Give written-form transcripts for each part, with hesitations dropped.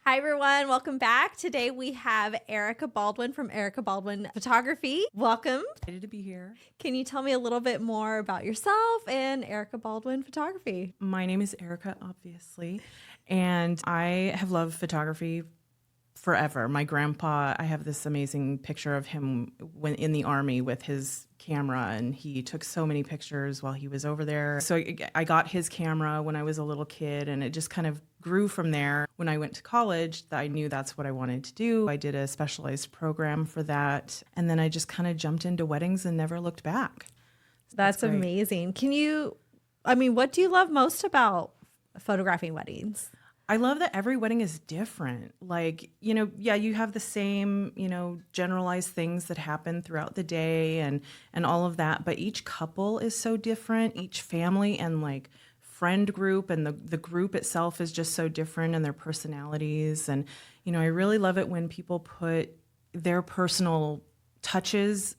Hi, everyone. Welcome back. Today we have Erica Baldwin from Erica Baldwin Photography. Welcome. Excited to be here. Can you tell me a little bit more about yourself and Erica Baldwin Photography? My name is Erica, obviously, and I have loved photography forever. My grandpa, I have this amazing picture of him when in the Army with his camera, and he took so many pictures while he was over there. So I got his camera when I was a little kid, and it just kind of grew from there. When I went to college, I knew that's what I wanted to do. I did a specialized program for that, and then I just kind of jumped into weddings and never looked back. So That's great. amazing. What do you love most about photographing weddings? I love that every wedding is different. Like, you have the same, generalized things that happen throughout the day and all of that, but each couple is so different, each family and like friend group and the group itself is just so different and their personalities. And, I really love it when people put their personal touches,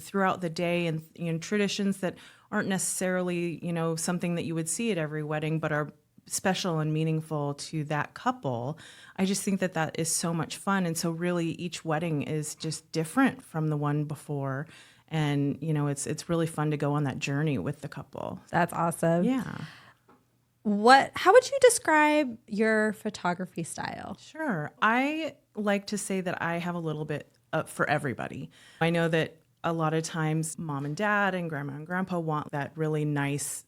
throughout the day and traditions that aren't necessarily, something that you would see at every wedding, but are special and meaningful to that couple. I just think that is so much fun. And so really each wedding is just different from the one before. And, it's really fun to go on that journey with the couple. That's awesome. Yeah. How would you describe your photography style? Sure. I like to say that I have a little bit for everybody. I know that a lot of times mom and dad and grandma and grandpa want that really nice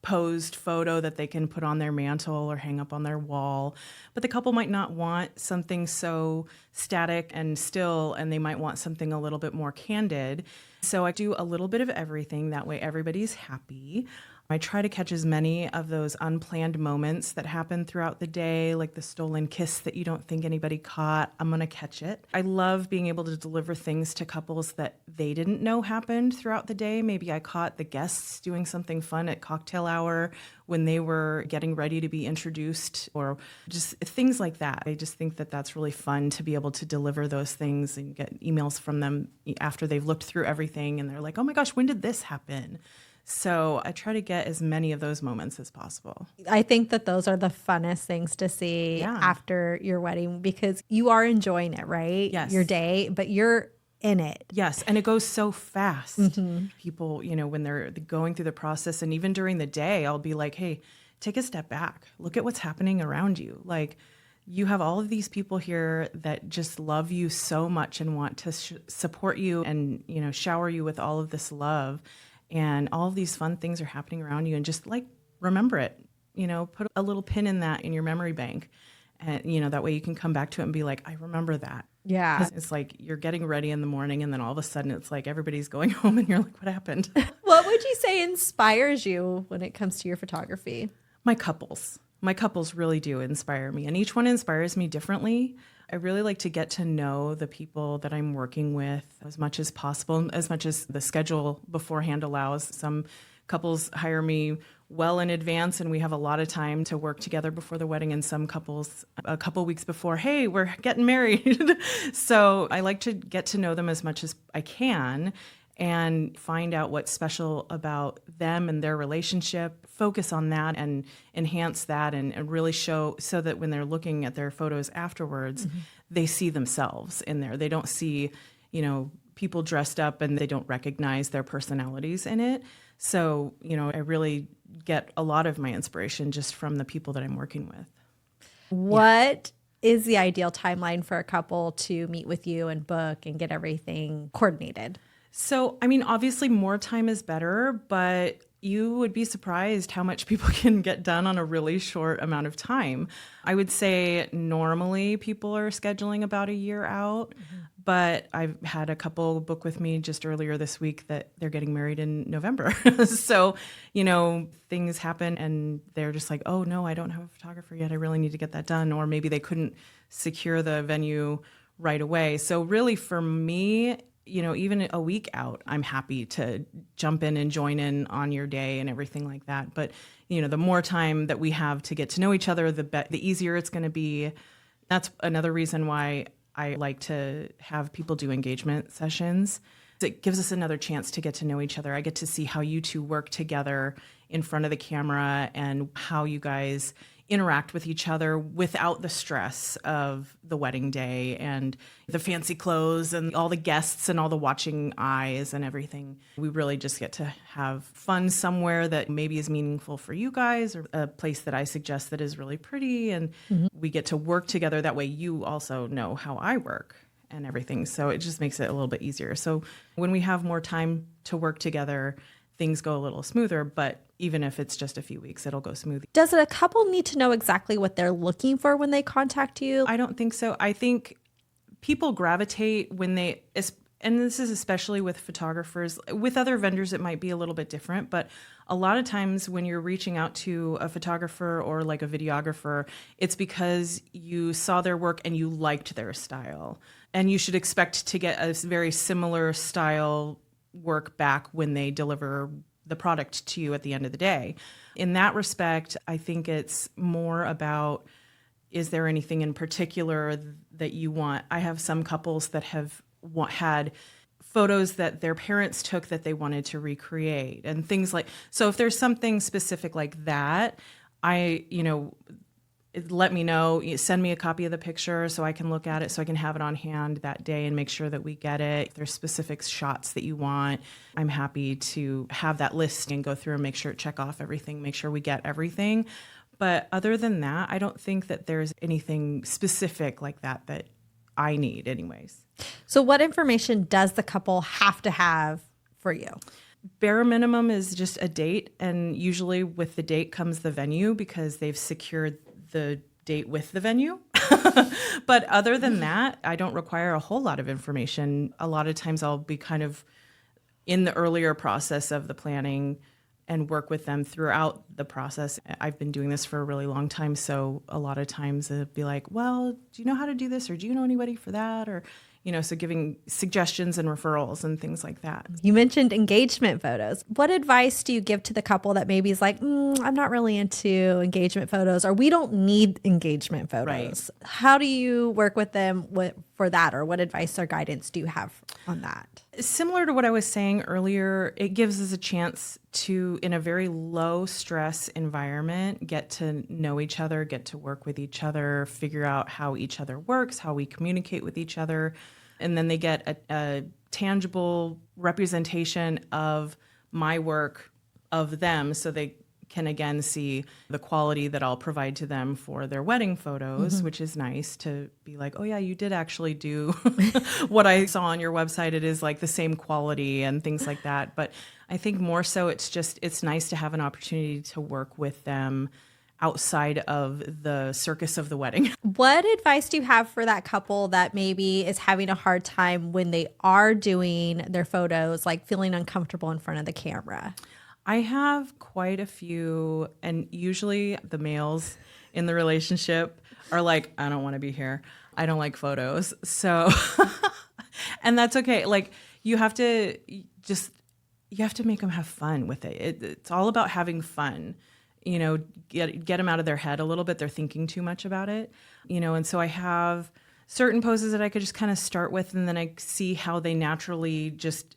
posed photo that they can put on their mantle or hang up on their wall. But the couple might not want something so static and still, and they might want something a little bit more candid. So I do a little bit of everything. That way everybody's happy. I try to catch as many of those unplanned moments that happen throughout the day, like the stolen kiss that you don't think anybody caught. I'm going to catch it. I love being able to deliver things to couples that they didn't know happened throughout the day. Maybe I caught the guests doing something fun at cocktail hour when they were getting ready to be introduced, or just things like that. I just think that that's really fun to be able to deliver those things and get emails from them after they've looked through everything and they're like, oh my gosh, when did this happen? So I try to get as many of those moments as possible. I think that those are the funnest things to see after your wedding because you are enjoying it, right? Yes. Your day, but you're in it. Yes, and it goes so fast. Mm-hmm. People, when they're going through the process, and even during the day, I'll be like, hey, take a step back. Look at what's happening around you. Like, you have all of these people here that just love you so much and want to support you and, shower you with all of this love. And all of these fun things are happening around you, and just like remember it, put a little pin in that in your memory bank. And, that way you can come back to it and be like, I remember that. Yeah. 'Cause it's like you're getting ready in the morning and then all of a sudden it's like everybody's going home and you're like, what happened? What would you say inspires you when it comes to your photography? My couples really do inspire me, and each one inspires me differently. I really like to get to know the people that I'm working with as much as possible, as much as the schedule beforehand allows. Some couples hire me well in advance, and we have a lot of time to work together before the wedding, and some couples a couple weeks before, hey, we're getting married. So I like to get to know them as much as I can and find out what's special about them and their relationship, focus on that and enhance that and really show so that when they're looking at their photos afterwards, mm-hmm. they see themselves in there. They don't see, people dressed up and they don't recognize their personalities in it. So, I really get a lot of my inspiration just from the people that I'm working with. What is the ideal timeline for a couple to meet with you and book and get everything coordinated? So, obviously more time is better, but you would be surprised how much people can get done on a really short amount of time. I would say normally people are scheduling about a year out, mm-hmm. but I've had a couple book with me just earlier this week that they're getting married in November. So, things happen and they're just like, oh no, I don't have a photographer yet. I really need to get that done. Or maybe they couldn't secure the venue right away. So really for me, even a week out, I'm happy to jump in and join in on your day and everything like that. But, the more time that we have to get to know each other, the easier it's going to be. That's another reason why I like to have people do engagement sessions. It gives us another chance to get to know each other. I get to see how you two work together in front of the camera and how you guys interact with each other without the stress of the wedding day and the fancy clothes and all the guests and all the watching eyes and everything. We really just get to have fun somewhere that maybe is meaningful for you guys, or a place that I suggest that is really pretty. And we get to work together. That way you also know how I work and everything. So it just makes it a little bit easier. So when we have more time to work together, things go a little smoother, but even if it's just a few weeks, it'll go smooth. Does a couple need to know exactly what they're looking for when they contact you? I don't think so. I think people gravitate when they, and this is especially with photographers. With other vendors, it might be a little bit different, but a lot of times when you're reaching out to a photographer or like a videographer, it's because you saw their work and you liked their style. And you should expect to get a very similar style work back when they deliver the product to you at the end of the day. In that respect, I think it's more about, is there anything in particular that you want? I have some couples that have had photos that their parents took that they wanted to recreate and things like, so if there's something specific like that, let me know, send me a copy of the picture so I can look at it, so I can have it on hand that day and make sure that we get it. If there's specific shots that you want, I'm happy to have that list and go through and make sure, check off everything, make sure we get everything. But other than that, I don't think that there's anything specific like that I need anyways. So what information does the couple have to have for you? Bare minimum is just a date, and usually with the date comes the venue because they've secured the date with the venue. But other than that, I don't require a whole lot of information. A lot of times I'll be kind of in the earlier process of the planning and work with them throughout the process. I've been doing this for a really long time, so a lot of times it'd be like, well, do you know how to do this, or do you know anybody for that? Or, so giving suggestions and referrals and things like that. You mentioned engagement photos. What advice do you give to the couple that maybe is like, I'm not really into engagement photos, or we don't need engagement photos? Right. How do you work with them for that, or what advice or guidance do you have on that? Similar to what I was saying earlier, it gives us a chance to, in a very low stress environment, get to know each other, get to work with each other, figure out how each other works, how we communicate with each other. And then they get a tangible representation of my work, of them, so they can again see the quality that I'll provide to them for their wedding photos, which is nice to be like, oh yeah, you did actually do what I saw on your website. It is like the same quality and things like that. But I think more so it's nice to have an opportunity to work with them outside of the circus of the wedding. What advice do you have for that couple that maybe is having a hard time when they are doing their photos, like feeling uncomfortable in front of the camera? I have quite a few, and usually the males in the relationship are like, I don't want to be here. I don't like photos. So, and that's okay. Like, you have to make them have fun with it. It's all about having fun. Get them out of their head a little bit. They're thinking too much about it, and so I have certain poses that I could just kind of start with, and then I see how they naturally just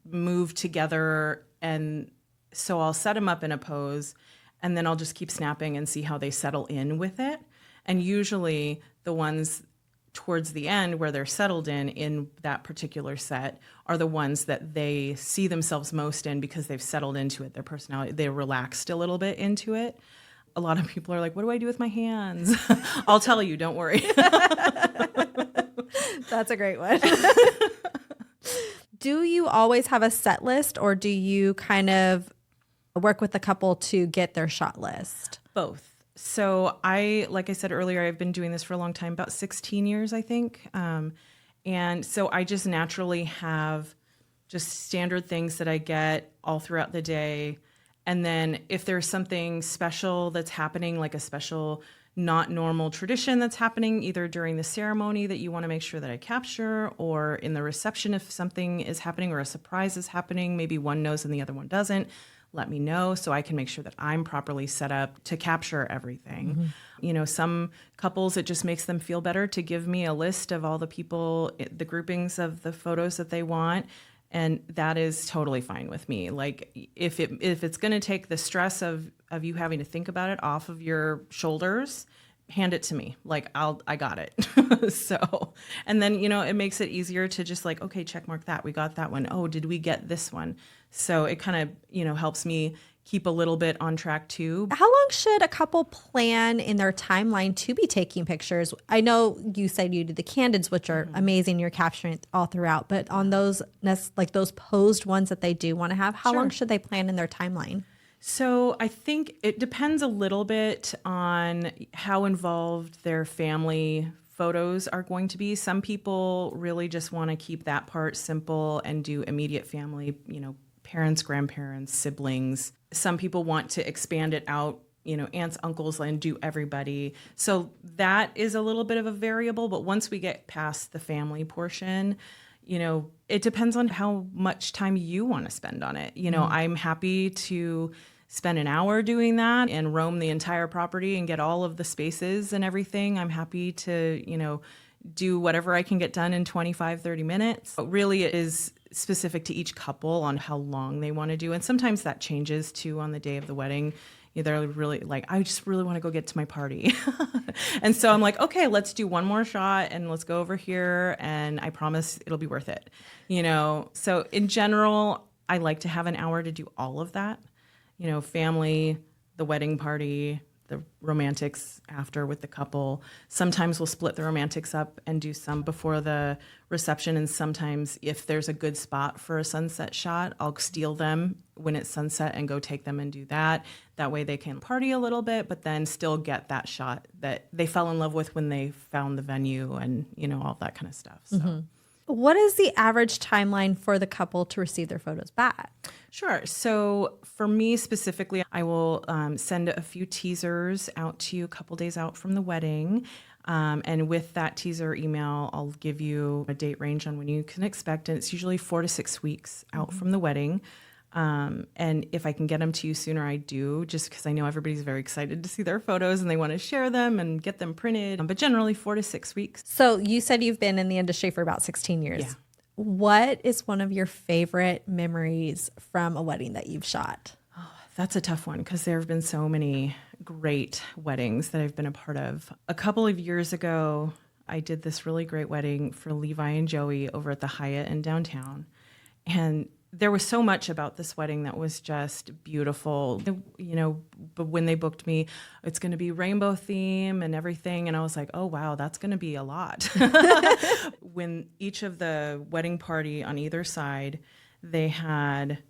move together. And so I'll set them up in a pose, and then I'll just keep snapping and see how they settle in with it. And usually the ones towards the end where they're settled in that particular set are the ones that they see themselves most in because they've settled into it, their personality, they're relaxed a little bit into it. A lot of people are like, what do I do with my hands? I'll tell you, don't worry. That's a great one. Do you always have a set list, or do you kind of work with the couple to get their shot list? Both. So like I said earlier, I've been doing this for a long time, about 16 years, I think. And so I just naturally have just standard things that I get all throughout the day. And then if there's something special that's happening, like a special not normal tradition that's happening either during the ceremony that you want to make sure that I capture, or in the reception if something is happening or a surprise is happening, maybe one knows and the other one doesn't, let me know so I can make sure that I'm properly set up to capture everything. Some couples, it just makes them feel better to give me a list of all the people, the groupings of the photos that they want. And that is totally fine with me. Like if it's going to take the stress of you having to think about it off of your shoulders, hand it to me. Like I got it. So, and then, it makes it easier to just like, okay, check mark that. We got that one. Oh, did we get this one? So it kind of, helps me keep a little bit on track too. How long should a couple plan in their timeline to be taking pictures? I know you said you do the candids, which are amazing. You're capturing it all throughout, but on those, like those posed ones that they do want to have, how long should they plan in their timeline? So I think it depends a little bit on how involved their family photos are going to be. Some people really just want to keep that part simple and do immediate family, parents, grandparents, siblings. Some people want to expand it out, aunts, uncles, and do everybody. So that is a little bit of a variable. But once we get past the family portion, it depends on how much time you want to spend on it. I'm happy to spend an hour doing that and roam the entire property and get all of the spaces and everything. I'm happy to, do whatever I can get done in 25, 30 minutes. But really it is specific to each couple on how long they want to do. And sometimes that changes too on the day of the wedding. They're really like, I just really want to go get to my party. And so I'm like, okay, let's do one more shot and let's go over here. And I promise it'll be worth it. So in general, I like to have an hour to do all of that, family, the wedding party, the romantics after with the couple. Sometimes we'll split the romantics up and do some before the reception. And sometimes if there's a good spot for a sunset shot, I'll steal them when it's sunset and go take them and do that. That way they can party a little bit, but then still get that shot that they fell in love with when they found the venue and, all that kind of stuff. So. What is the average timeline for the couple to receive their photos back? Sure. So for me specifically, I will send a few teasers out to you a couple days out from the wedding. And with that teaser email, I'll give you a date range on when you can expect. And it's usually 4 to 6 weeks out from the wedding. And if I can get them to you sooner, I do, just because I know everybody's very excited to see their photos and they want to share them and get them printed. But generally 4 to 6 weeks. So you said you've been in the industry for about 16 years. Yeah. What is one of your favorite memories from a wedding that you've shot? Oh, that's a tough one because there have been so many great weddings that I've been a part of. A couple of years ago, I did this really great wedding for Levi and Joey over at the Hyatt in downtown. And there was so much about this wedding that was just beautiful. But when they booked me, it's going to be rainbow theme and everything. And I was like, oh, wow, that's going to be a lot. When each of the wedding party on either side, they had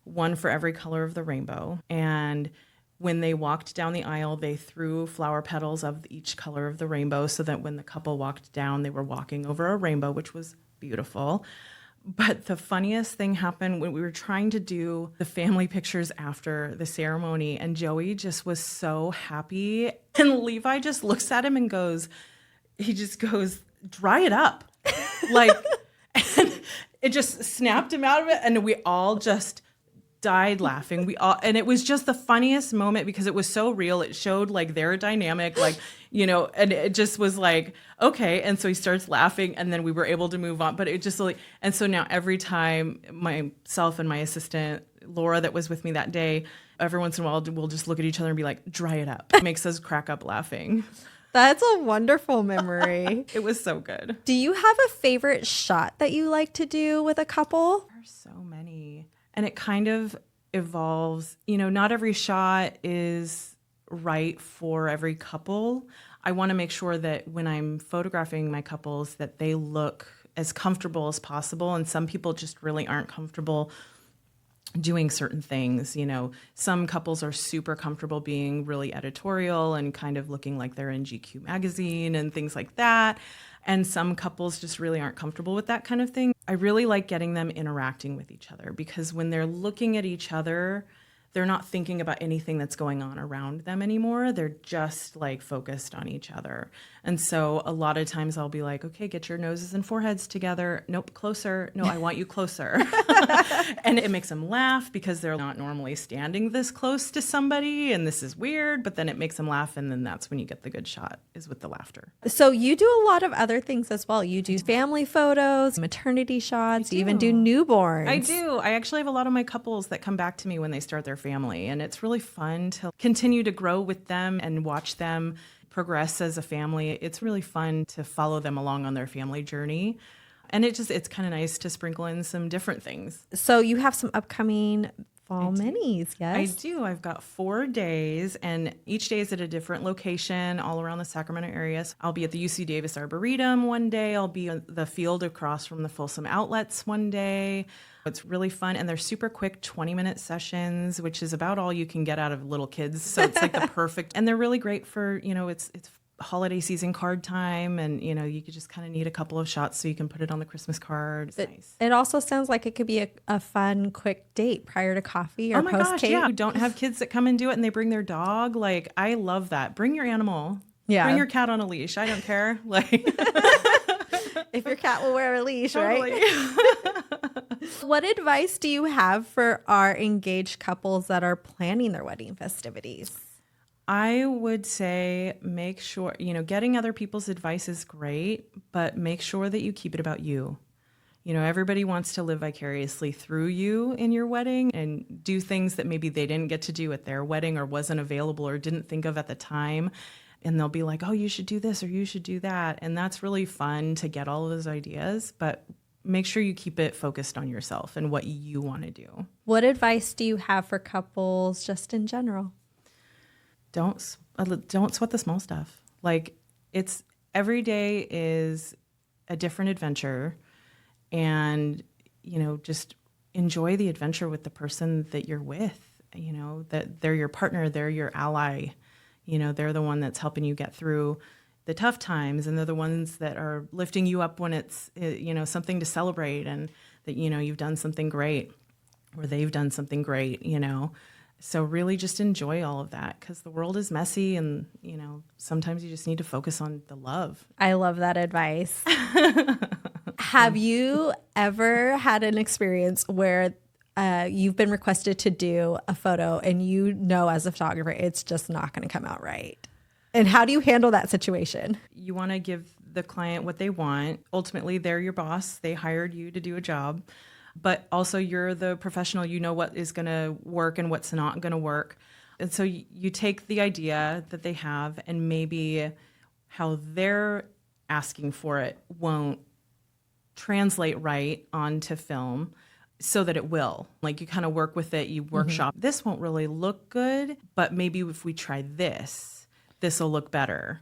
one for every color of the rainbow. And when they walked down the aisle, they threw flower petals of each color of the rainbow so that when the couple walked down, they were walking over a rainbow, which was beautiful. But the funniest thing happened when we were trying to do the family pictures after the ceremony, and Joey just was so happy. And Levi just looks at him and goes, dry it up. And it just snapped him out of it. And we all just died laughing. And it was just the funniest moment because it was so real. It showed like their dynamic, and it just was like, okay. And so he starts laughing and then we were able to move on, but it just and so now every time myself and my assistant, Laura, that was with me that day, every once in a while we'll just look at each other and be like, dry it up. It makes us crack up laughing. That's a wonderful memory. It was so good. Do you have a favorite shot that you like to do with a couple? There's so many. And it kind of evolves. Not every shot is right for every couple. I want to make sure that when I'm photographing my couples that they look as comfortable as possible. And some people just really aren't comfortable doing certain things. Some couples are super comfortable being really editorial and kind of looking like they're in GQ magazine and things like that. And some couples just really aren't comfortable with that kind of thing. I really like getting them interacting with each other because when they're looking at each other they're not thinking about anything that's going on around them anymore. They're just like focused on each other. And so a lot of times I'll be like, okay, get your noses and foreheads together. Nope, closer. No, I want you closer. And it makes them laugh because they're not normally standing this close to somebody and this is weird, but then it makes them laugh. And then that's when you get the good shot, is with the laughter. So you do a lot of other things as well. You do family photos, maternity shots, you even do newborns. I do. I actually have a lot of my couples that come back to me when they start their family, and it's really fun to continue to grow with them and watch them progress as a family. It's really fun to follow them along on their family journey. And it's kind of nice to sprinkle in some different things. So you have some upcoming fall minis, yes? I do. I've got 4 days, and each day is at a different location all around the Sacramento area. So I'll be at the UC Davis Arboretum one day. I'll be on the field across from the Folsom Outlets one day. It's really fun, and they're super quick 20-minute sessions, which is about all you can get out of little kids. So it's like the perfect, and they're really great for, it's holiday season card time, and you could just kind of need a couple of shots so you can put it on the Christmas card. It's nice. It also sounds like it could be a fun, quick date prior to coffee or post-cake. Oh my gosh, yeah. You don't have kids that come and do it and they bring their dog. Like, I love that. Bring your animal. Yeah. Bring your cat on a leash. I don't care. Like, if your cat will wear a leash, totally. Right? What advice do you have for our engaged couples that are planning their wedding festivities? I would say make sure, getting other people's advice is great, but make sure that you keep it about you. Everybody wants to live vicariously through you in your wedding and do things that maybe they didn't get to do at their wedding or wasn't available or didn't think of at the time. And they'll be like, oh, you should do this or you should do that. And that's really fun to get all of those ideas, but make sure you keep it focused on yourself and what you want to do. What advice do you have for couples just in general? Don't sweat the small stuff. Like, every day is a different adventure, and just enjoy the adventure with the person that you're with. That they're your partner, they're your ally. They're the one that's helping you get through the tough times, and they're the ones that are lifting you up when it's something to celebrate, and that you've done something great, or they've done something great. So really just enjoy all of that, because the world is messy, and, sometimes you just need to focus on the love. I love that advice. Have you ever had an experience where you've been requested to do a photo and as a photographer, it's just not going to come out right? And how do you handle that situation? You want to give the client what they want. Ultimately, they're your boss. They hired you to do a job. But also you're the professional, what is going to work and what's not going to work. And so you take the idea that they have, and maybe how they're asking for it won't translate right onto film so that it will. Like, you kind of work with it, you workshop. This won't really look good, but maybe if we try this will look better.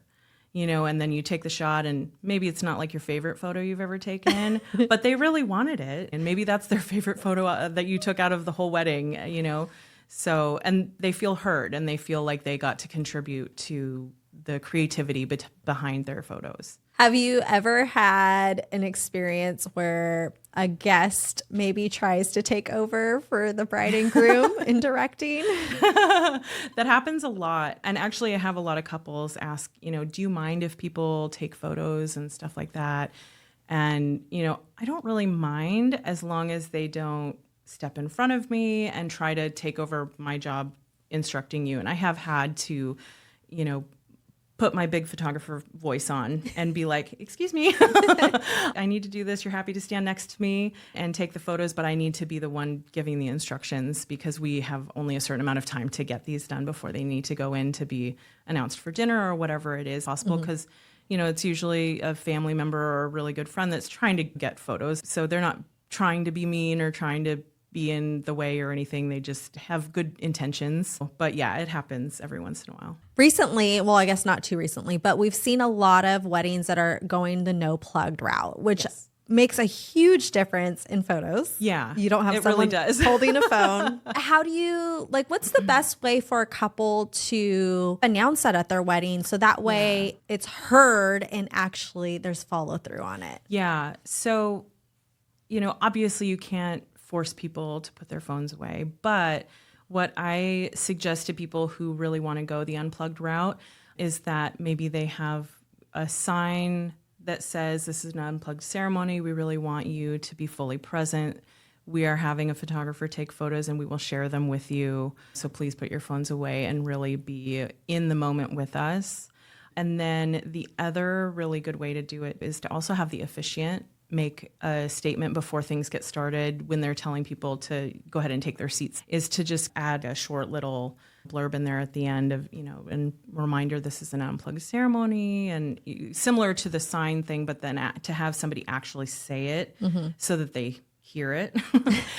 And then you take the shot, and maybe it's not like your favorite photo you've ever taken, but they really wanted it. And maybe that's their favorite photo that you took out of the whole wedding, So, and they feel heard, and they feel like they got to contribute to the creativity behind their photos. Have you ever had an experience where a guest maybe tries to take over for the bride and groom in directing? That happens a lot. And actually, I have a lot of couples ask, do you mind if people take photos and stuff like that? And, I don't really mind, as long as they don't step in front of me and try to take over my job instructing you. And I have had to, put my big photographer voice on and be like, excuse me, I need to do this. You're happy to stand next to me and take the photos, but I need to be the one giving the instructions, because we have only a certain amount of time to get these done before they need to go in to be announced for dinner or whatever it is possible. Because, it's usually a family member or a really good friend that's trying to get photos. So they're not trying to be mean or trying to be in the way or anything. They just have good intentions. But yeah, it happens every once in a while. Recently, well, I guess not too recently, but we've seen a lot of weddings that are going the no plugged route, which makes a huge difference in photos. Yeah. You don't have someone holding a phone. How do you, what's the best way for a couple to announce that at their wedding, so that way it's heard and actually there's follow through on it? Yeah. So, obviously you can't force people to put their phones away, but What I suggest to people who really want to go the unplugged route is that maybe they have a sign that says, this is an unplugged ceremony. We really want you to be fully present. We are having a photographer take photos and we will share them with you. So please put your phones away and really be in the moment with us. And then the other really good way to do it is to also have the officiant make a statement before things get started when they're telling people to go ahead and take their seats, is to just add a short little blurb in there at the end of, and reminder, this is an unplugged ceremony, and similar to the sign thing, but then to have somebody actually say it so that they hear it.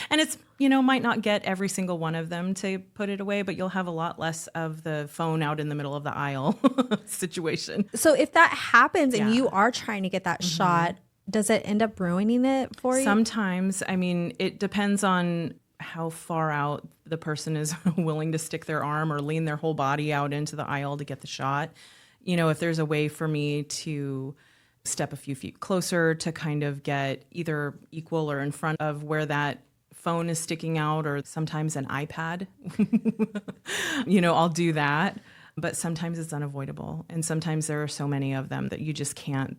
And it's, might not get every single one of them to put it away, but you'll have a lot less of the phone out in the middle of the aisle situation. So if that happens and you are trying to get that shot, does it end up ruining it for you? Sometimes. I mean, it depends on how far out the person is willing to stick their arm or lean their whole body out into the aisle to get the shot. If there's a way for me to step a few feet closer to kind of get either equal or in front of where that phone is sticking out, or sometimes an iPad, I'll do that. But sometimes it's unavoidable. And sometimes there are so many of them that you just can't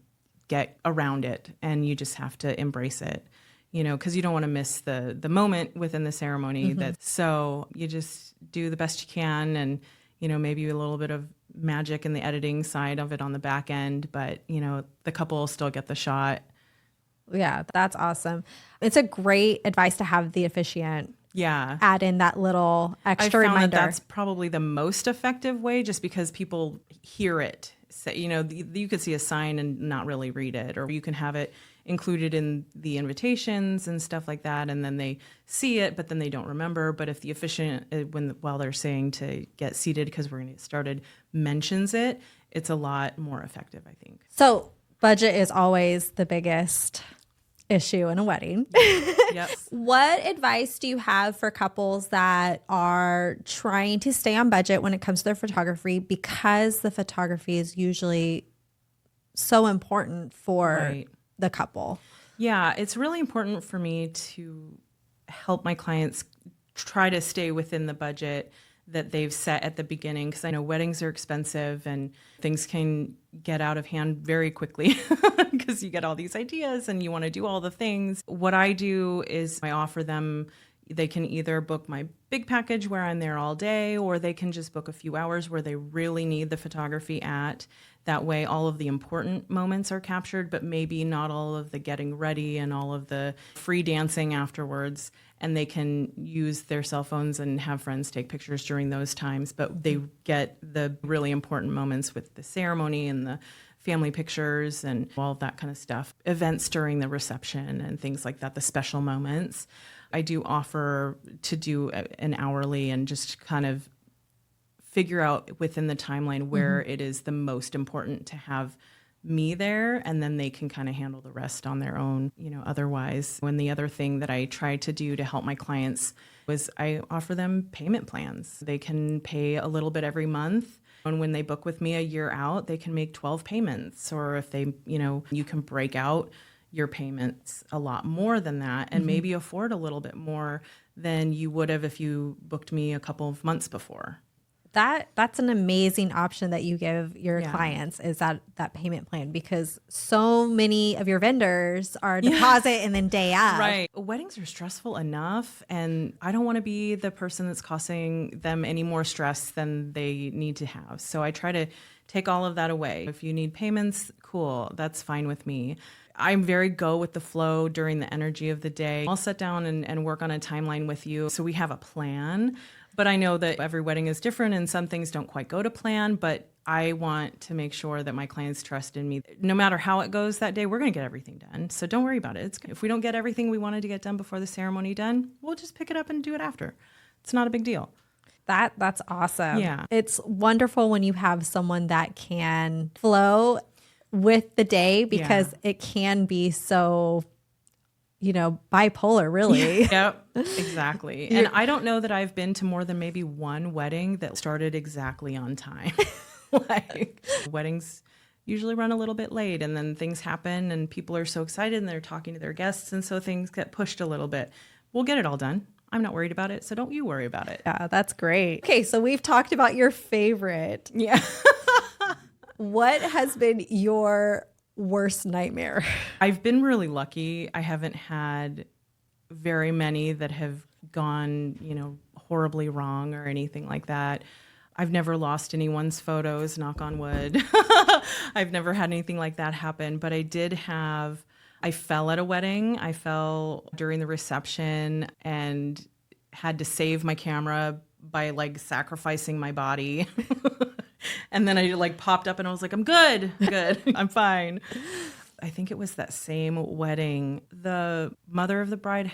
get around it, and you just have to embrace it, because you don't want to miss the moment within the ceremony. So you just do the best you can, and maybe a little bit of magic in the editing side of it on the back end, but the couple will still get the shot. Yeah, that's awesome. It's a great advice to have the officiant add in that little extra I found reminder. that's probably the most effective way, just because people hear it. So, you could see a sign and not really read it, or you can have it included in the invitations and stuff like that, and then they see it, but then they don't remember. But if the officiant, while they're saying to get seated because we're going to get started, mentions it, it's a lot more effective, I think. So budget is always the biggest issue in a wedding. Yep. What advice do you have for couples that are trying to stay on budget when it comes to their photography, because the photography is usually so important for the couple? Yeah, it's really important for me to help my clients try to stay within the budget that they've set at the beginning, because I know weddings are expensive and things can get out of hand very quickly because you get all these ideas and you want to do all the things. What I do is I offer them, they can either book my big package where I'm there all day, or they can just book a few hours where they really need the photography at. That way all of the important moments are captured, but maybe not all of the getting ready and all of the free dancing afterwards. And they can use their cell phones and have friends take pictures during those times, but they get the really important moments with the ceremony and the family pictures and all of that kind of stuff. Events during the reception and things like that, the special moments. I do offer to do an hourly and just kind of figure out within the timeline where it is the most important to have me there, and then they can kind of handle the rest on their own, otherwise. And the other thing that I try to do to help my clients was I offer them payment plans. They can pay a little bit every month. And when they book with me a year out, they can make 12 payments. Or if they, you can break out your payments a lot more than that and maybe afford a little bit more than you would have if you booked me a couple of months before. That's an amazing option that you give your clients, is that payment plan, because so many of your vendors are deposit and then day of. Right. Weddings are stressful enough, and I don't want to be the person that's causing them any more stress than they need to have. So I try to take all of that away. If you need payments, cool, that's fine with me. I'm very go with the flow during the energy of the day. I'll sit down and work on a timeline with you so we have a plan. But I know that every wedding is different and some things don't quite go to plan, but I want to make sure that my clients trust in me. No matter how it goes that day, we're going to get everything done. So don't worry about it. If we don't get everything we wanted to get done before the ceremony done, we'll just pick it up and do it after. It's not a big deal. That's awesome. Yeah. It's wonderful when you have someone that can flow with the day, because it can be so, bipolar, really. Yep, exactly. And I don't know that I've been to more than maybe one wedding that started exactly on time. Weddings usually run a little bit late, and then things happen and people are so excited and they're talking to their guests, and so things get pushed a little bit. We'll get it all done. I'm not worried about it, so don't you worry about it. Yeah, that's great. Okay, so we've talked about your favorite. Yeah. What has been your worst nightmare? I've been really lucky. I haven't had very many that have gone, horribly wrong or anything like that. I've never lost anyone's photos, knock on wood. I've never had anything like that happen, but I fell at a wedding. I fell during the reception and had to save my camera by like sacrificing my body. And then I like popped up and I was like, I'm good, I'm fine. I think it was that same wedding. The mother of the bride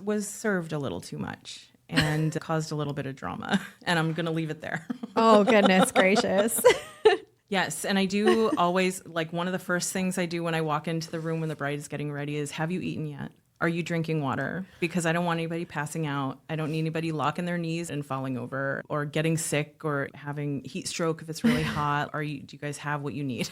was served a little too much and caused a little bit of drama. And I'm going to leave it there. Oh, goodness gracious. Yes. And I do always, like, one of the first things I do when I walk into the room when the bride is getting ready is, have you eaten yet? Are you drinking water? Because I don't want anybody passing out. I don't need anybody locking their knees and falling over or getting sick or having heat stroke if it's really hot. Do you guys have what you need?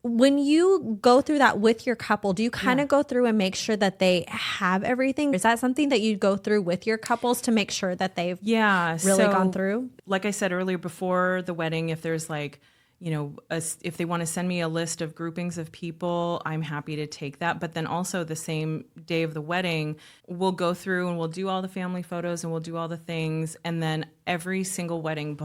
When you go through that with your couple, do you kind of go through and make sure that they have everything? Is that something that you go through with your couples to make sure that they've really gone through? Like I said earlier, before the wedding, if there's like, if they want to send me a list of groupings of people, I'm happy to take that. But then also the same day of the wedding, we'll go through and we'll do all the family photos and we'll do all the things. And then every single wedding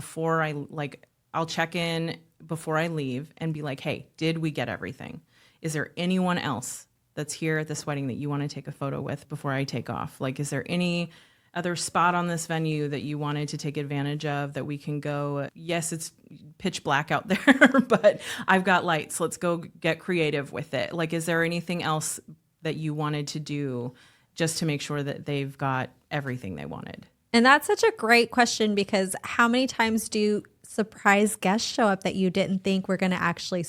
I'll check in before I leave and be like, hey, did we get everything? Is there anyone else that's here at this wedding that you want to take a photo with before I take off? Like, is there any other spot on this venue that you wanted to take advantage of that we can go? Yes, it's pitch black out there, but I've got lights. Let's go get creative with it. Like, is there anything else that you wanted to do just to make sure that they've got everything they wanted? And that's such a great question, because how many times do surprise guests show up that you didn't think were going to actually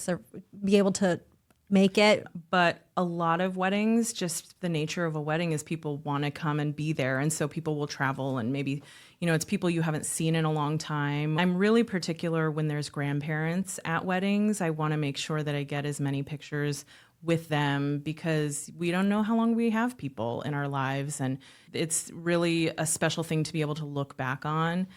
be able to make it? But a lot of weddings, just the nature of a wedding is people want to come and be there. And so people will travel, and maybe, it's people you haven't seen in a long time. I'm really particular when there's grandparents at weddings. I want to make sure that I get as many pictures with them, because we don't know how long we have people in our lives. And it's really a special thing to be able to look back on,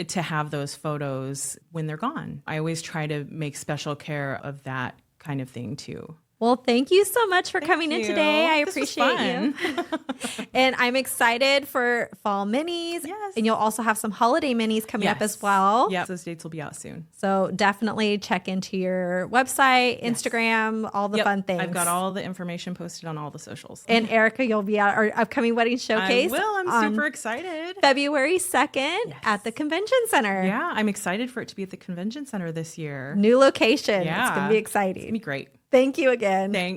to have those photos when they're gone. I always try to make special care of that kind of thing too. Well, thank you so much for coming in today. I appreciate you. And I'm excited for fall minis. Yes. And you'll also have some holiday minis coming up as well. Yeah, those dates will be out soon. So definitely check into your website, Instagram, all the fun things. I've got all the information posted on all the socials. And Erica, you'll be at our upcoming wedding showcase. I will. I'm super excited. February 2nd at the Convention Center. Yeah, I'm excited for it to be at the Convention Center this year. New location. Yeah. It's going to be exciting. It's going to be great. Thank you again. Thanks.